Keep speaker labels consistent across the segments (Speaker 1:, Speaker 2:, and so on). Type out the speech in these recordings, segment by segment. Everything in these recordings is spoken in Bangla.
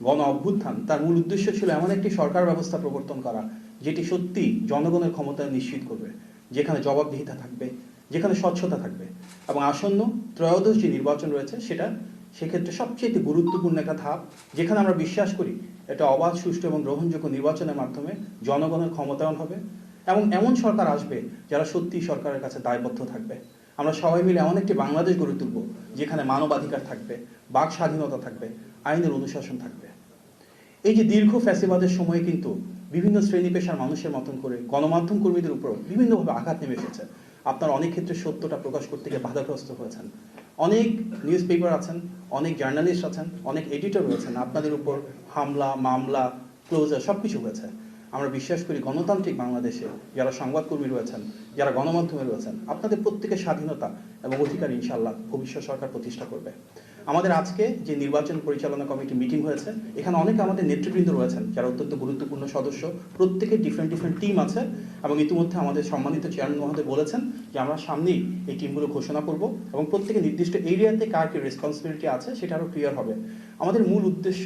Speaker 1: গণ অভ্যুত্থান তার মূল উদ্দেশ্য ছিল এমন একটি সরকার ব্যবস্থা প্রবর্তন করা যেটি সত্যি জনগণের ক্ষমতা নিশ্চিত করবে, যেখানে জবাবদিহিতা থাকবে, যেখানে স্বচ্ছতা থাকবে এবং আসন্ন ত্রয়োদশ যে নির্বাচন রয়েছে সেটা সেক্ষেত্রে সবচেয়ে গুরুত্বপূর্ণ একটা ধাপ, যেখানে আমরা বিশ্বাস করি এটা অবাধ, সুষ্ঠু এবং গ্রহণযোগ্য নির্বাচনের মাধ্যমে জনগণের ক্ষমতায়ন হবে এবং এমন সরকার আসবে যারা সত্যি সরকারের কাছে দায়বদ্ধ থাকবে। আমরা সবাই মিলে এমন একটি বাংলাদেশ গড়ে তুলব যেখানে মানবাধিকার থাকবে, বাক স্বাধীনতা থাকবে, আইনের অনুশাসন থাকবে। এই যে দীর্ঘ ফ্যাসিবাদের সময়ে কিন্তু বিভিন্ন শ্রেণী পেশার মানুষের মতন করে গণমাধ্যম কর্মীদের উপর বিভিন্নভাবে আঘাত নেমে এসেছে। আপনার অনেক ক্ষেত্রে সত্যটা প্রকাশ করতে গিয়ে বাধাগ্রস্ত হয়েছেন। অনেক নিউজ পেপার আছেন, অনেক জার্নালিস্ট আছেন, অনেক এডিটর রয়েছেন, আপনাদের উপর হামলা, মামলা, ক্লোজার সব কিছু হয়েছে। আমরা বিশ্বাস করি গণতান্ত্রিক বাংলাদেশে যারা সংবাদকর্মী রয়েছেন, যারা গণমাধ্যমে রয়েছেন, আপনাদের প্রত্যেকের স্বাধীনতা এবং অধিকার ইনশাআল্লাহ ভবিষ্যৎ সরকার প্রতিষ্ঠা করবে। আমাদের আজকে যে নির্বাচন পরিচালনা কমিটি মিটিং হয়েছে, এখানে অনেকে আমাদের নেতৃবৃন্দ রয়েছেন যারা অত্যন্ত গুরুত্বপূর্ণ সদস্য। প্রত্যেকের ডিফারেন্ট টিম আছে এবং ইতিমধ্যে আমাদের সম্মানিত চেয়ারম্যান মহোদয় বলেছেন যে আমরা সামনেই এই টিমগুলো ঘোষণা করব এবং প্রত্যেকে নির্দিষ্ট এরিয়াতে কার কি রেসপন্সিবিলিটি আছে সেটা আরও ক্লিয়ার হবে। আমাদের মূল উদ্দেশ্য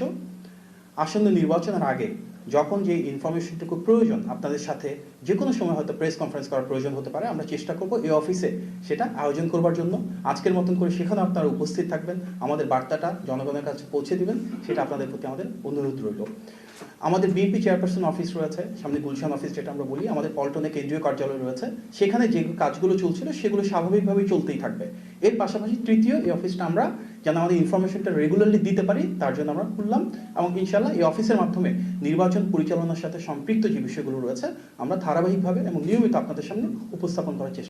Speaker 1: আসন্ন নির্বাচনের আগে যখন যে ইনফরমেশনটুকু প্রয়োজন, আপনাদের সাথে যে কোনো সময় হয়তো প্রেস কনফারেন্স করার প্রয়োজন হতে পারে, আমরা চেষ্টা করব এই অফিসে সেটা আয়োজন করবার জন্য। আজকের মতন করে সেখানে আপনারা উপস্থিত থাকবেন, আমাদের বার্তাটা জনগণের কাছে পৌঁছে দিবেন, সেটা আপনাদের প্রতি আমাদের অনুরোধ রইল। আমাদের বিএনপি চেয়ারপারসন অফিস রয়েছে, সামনে গুলশান অফিস যেটা আমরা বলি, আমাদের পল্টনে কেন্দ্রীয় কার্যালয় রয়েছে, সেখানে যে কাজগুলো চলছিল সেগুলো স্বাভাবিকভাবেই চলতেই থাকবে। এর পাশাপাশি তৃতীয় এই অফিসটা আমরা যেন আমাদের ইনফরমেশনটা রেগুলারলি দিতে পারি তার জন্য আমরা খুললাম এবং ইনশাআল্লাহ এই অফিসের মাধ্যমে নির্বাচন পরিচালনার সাথে সম্পৃক্ত যে বিষয়গুলো রয়েছে আমরা ধারাবাহিকভাবে এবং নিয়মিত আপনাদের সামনে উপস্থাপন করার চেষ্টা